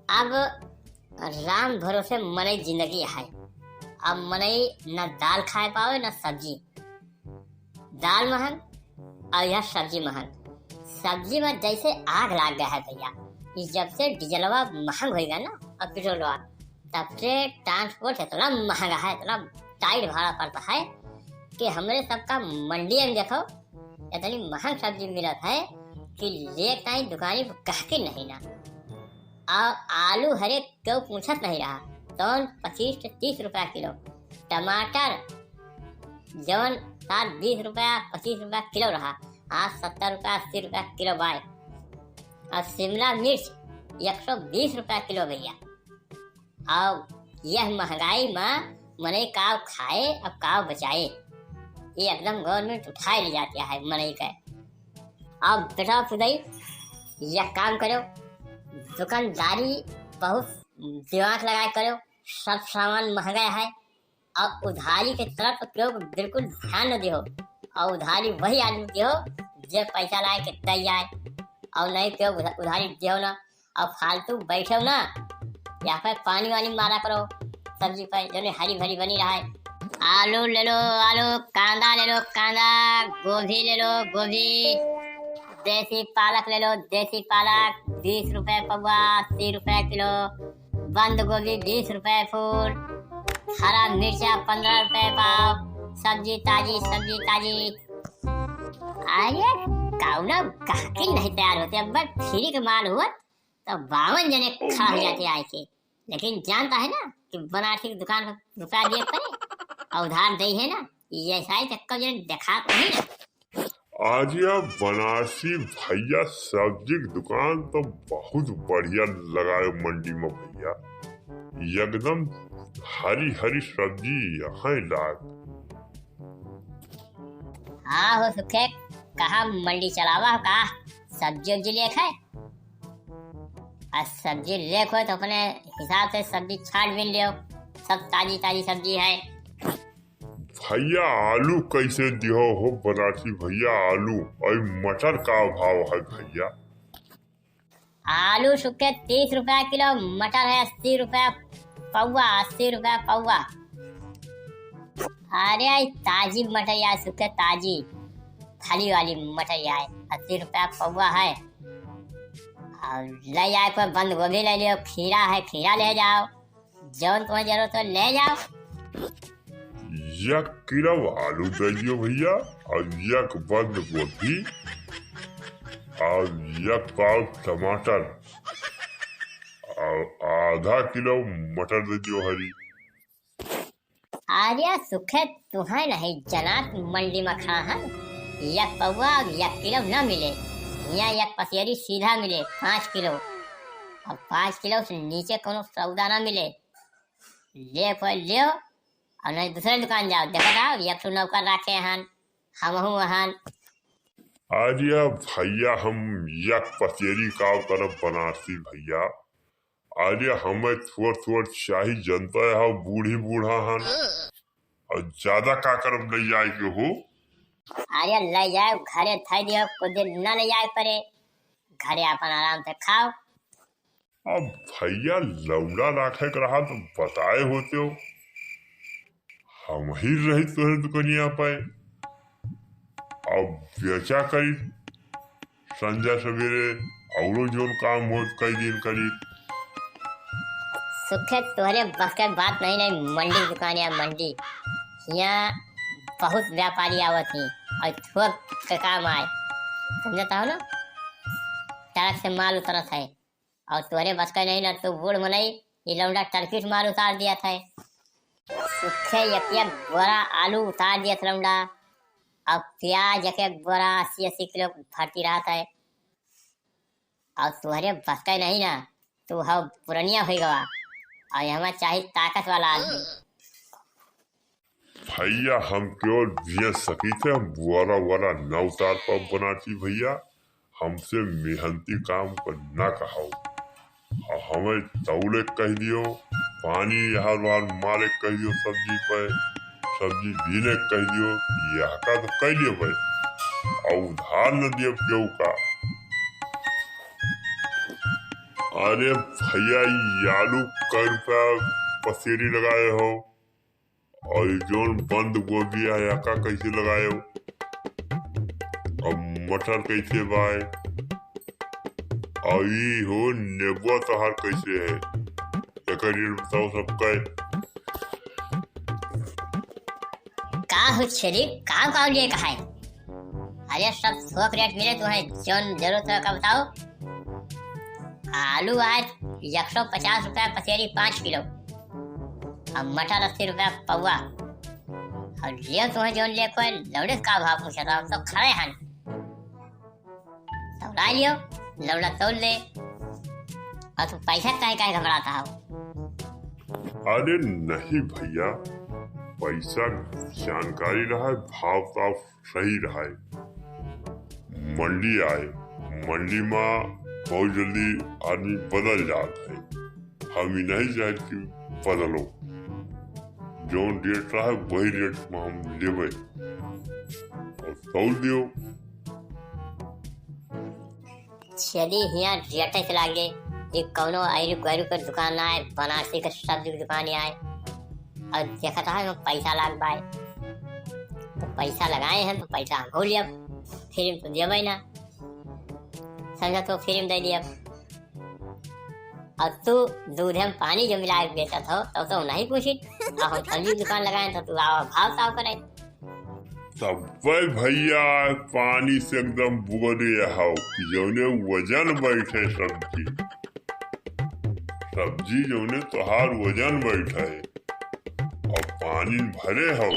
अब राम भरोसे मनई जिंदगी है। अब मनई न दाल खाए पावे न सब्जी। दाल महंग और यह सब्जी महंग। सब्जी में जैसे आग लाग गया है भैया। इस जब से डीजलवा महंग होगा ना और पेट्रोलवा, तब से ट्रांसपोर्ट इतना महंगा है, इतना टाइट भाड़ा पड़ता है कि हमरे सबका मंडी में देखो इतनी महंग सब्जी मिलत है कि ले कहीं दुकानी पर कह के नहीं ना। और आलू हरे क्यों पूछत नहीं रहा, तो 25 से 30 रुपया किलो। टमाटर जवन साल 20 रुपया 25 रुपया किलो रहा, आज 70 रुपया 80 रुपया किलो बाय। और शिमला मिर्च 120 रुपया किलो भैया। और यह महंगाई में मने काव खाए और काव बचाए, ये एकदम गवर्नमेंट उठाए ले जाती है मनई का। अब बेटा खुदाई यह काम करो, दुकानदारी बहुत दिमाग लगाए करो। सब सामान महंगा है और उधारी के तरफ क्यों बिल्कुल ध्यान न दियो। और उधारी वही आदमी दियो जो पैसा लाए के दे जाए, और नहीं क्यों उधारी दियो ना। और फालतू बैठो ना, या फिर पानी वानी मारा करो सब्जी पर जो हरी भरी बनी रहा है। आलू ले लो आलू, कांदा ले लो कांदा, गोभी ले लो गोभी, देसी पालक ले लो देसी पालक, 20 रुपए पौवा 80 रुपए किलो, बंद गोभी 20 रुपए फूल, हरा मिर्चा 15 रुपए पाव, सब्जी ताजी। अरे काउना गाहकी नहीं तैयार होते। अब फ्री का माल हुआ तो 52 जने खा हो जाते आए के। लेकिन जानता है ना कि बनारसी की दुकान पर रुपया दिए पड़े और उधार दे है ना, ये सारी चक्कर जो देखा नहीं ना। आज यह बनारसी भैया सब्जी की दुकान तो बहुत बढ़िया लगाए मंडी में भैया। एकदम हरी हरी सब्जी यहाँ लाग। हाँ हो सुखे, कहा मंडी चलावा का सब्जी उब्जी ले खाए। और सब्जी ले खो तो अपने हिसाब से सब्जी छाट भी लियो, सब ताजी ताजी सब्जी है। भैया आलू कैसे दियो हो बनारसी भैया? आलू और मटर का भाव है भैया? आलू सुखे 30 रुपया किलो, मटर है 80 रुपया पौवा, 80 रुपया पौवा। अरे ताजी मटर यार सुखे, ताजी थाली वाली मटर यार 80 रुपया पौवा है। और ले जाए कोई बंद गोभी ले लियो, खीरा है खीरा ले जाओ, जौन तुम्हें जरूरत हो ले जाओ। 1 किलो आलू दे दियो भैया, और 1 बंद गोभी, और 1 पाव टमाटर, और आधा किलो मटर दे दियो हरी। आर्या सुखे तुम्हें नहीं जनात मंडी में खा है। 1 पौवा 1 किलो न मिले, यहाँ 1 पसेरी सीधा मिले 5 किलो, और 5 किलो से नीचे कोनो सौदा ना मिले। ले कोई लियो और नहीं दूसरे दुकान जाओ, देखो जाओ 1 नौकर रखे हन, हम हन। आर्या भैया हम 1 पसेरी का तरफ बनारसी भैया। आर्या हमें थोड़ शाही जनता है, बूढ़ी बूढ़ा हन, और ज्यादा का करब ले जाए के हो। अरे ले जाए घरे थाई दियो, कुछ दिन न ले जाए पड़े, घरे अपन आराम से खाओ। अब भैया लौड़ा राखे के रहा तो बताए होते हो, हम ही रही तोहरे दुकनिया पे। अब बेचा करी संजय सवेरे औरो जोन काम हो कई दिन करी। सुखे तोहरे बस के बात नहीं मंडी दुकान या मंडी, यहाँ बहुत व्यापारी आवत ही और थोक के काम आए, समझता हो ना। ट्रक से माल उतरत है और तोहरे बस का नहीं ना, तो बूढ़ मनई ये लौंडा टर्किश माल उतार दिया था। सुखे एक बोरा आलू उतार दिया था लौंडा, और प्याज एक बोरा 80 किलो भरती रहा था। और तुहरे बस का नहीं ना, तू हम पुरनिया हो गवा और हमें चाहिए ताकत वाला आदमी। भैया हम केवल भेज सकी थे, हम बुआरा वाला न उतार पाओ बनारसी भैया। हमसे मेहनती काम को न कहो, और हमें तौले कह दियो, पानी यहाँ मारे कह दियो, सब्जी पे सब्जी बीने कह दियो, यह का तो कह दियो भाई, और उधार न दियो क्यों का। अरे भैया ये आलू कै रुपया पसेरी लगाए हो और जोन बंद गोभी है का कैसे लगाए हो और मटर कैसे बाए और ये हो नेबुआ तोहार कैसे है एक रेट बताओ सबका। का हो छेरी का लिए कहा है? अरे सब थोक रेट मिले तुम्हें जोन जरूरत है का बताओ। आलू आज 150 रुपया पसेरी 5 किलो और मटर 80 रुपया पौवा और लियो तुम्हें जोन ले कोई लौड़े का भाव पूछ रहा तो खड़े हन सब ला लियो लौड़ा तोल ले और तू पैसा काहे घबराता हो। अरे नहीं भैया पैसा जानकारी रहा भाव ताव सही रहा मंडी आए मंडी में बहुत जल्दी आदमी बदल जाता है हम ही नहीं चाहे कि बदलो जो रेट रहा है वही रेट में हम लेवे और तौल दियो। चली हिया रेट से लागे ये कौनो आयरु गैरु के दुकान ना है बनारसी के सब्जी की दुकान आए और देखा था हम पैसा लाग बाय तो पैसा लगाए हैं तो पैसा हमको लिया फिर तो देवे ना समझा तो फिर दे दिया और तू दूध में पानी जो मिला बेचा था तो नहीं पूछी और हम सब्जी दुकान लगाए तो तू भाव ताव करे तब भैया पानी से एकदम बुगड़े हाउ जौने वजन बैठे सब्जी जौने तोहार वजन बैठे और पानी भरे हो।